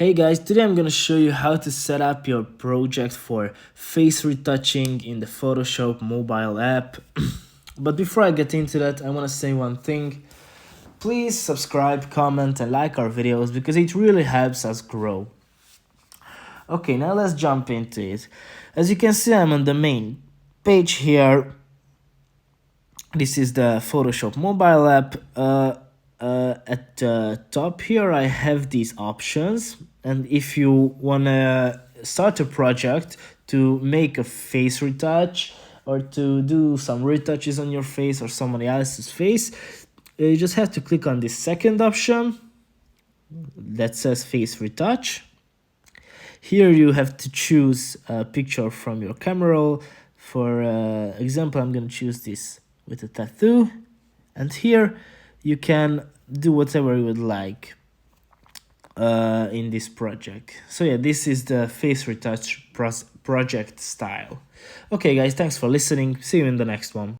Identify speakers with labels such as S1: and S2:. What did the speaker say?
S1: Hey guys, today I'm gonna show you how to set up your project for face retouching in the Photoshop mobile app. But before I get into that, I wanna say one thing. Please subscribe, comment and like our videos because it really helps us grow. Okay, now let's jump into it. As you can see, I'm on the main page here. This is the Photoshop mobile app. At the top here, I have these options. And if you want to start a project to make a face retouch or to do some retouches on your face or somebody else's face, you just have to click on this second option that says face retouch. Here you have to choose a picture from your camera roll. For example, I'm going to choose this with a tattoo, and here you can do whatever you would like in this project. So yeah, this is the face retouch project style. Okay guys, thanks for listening. See you in the next one.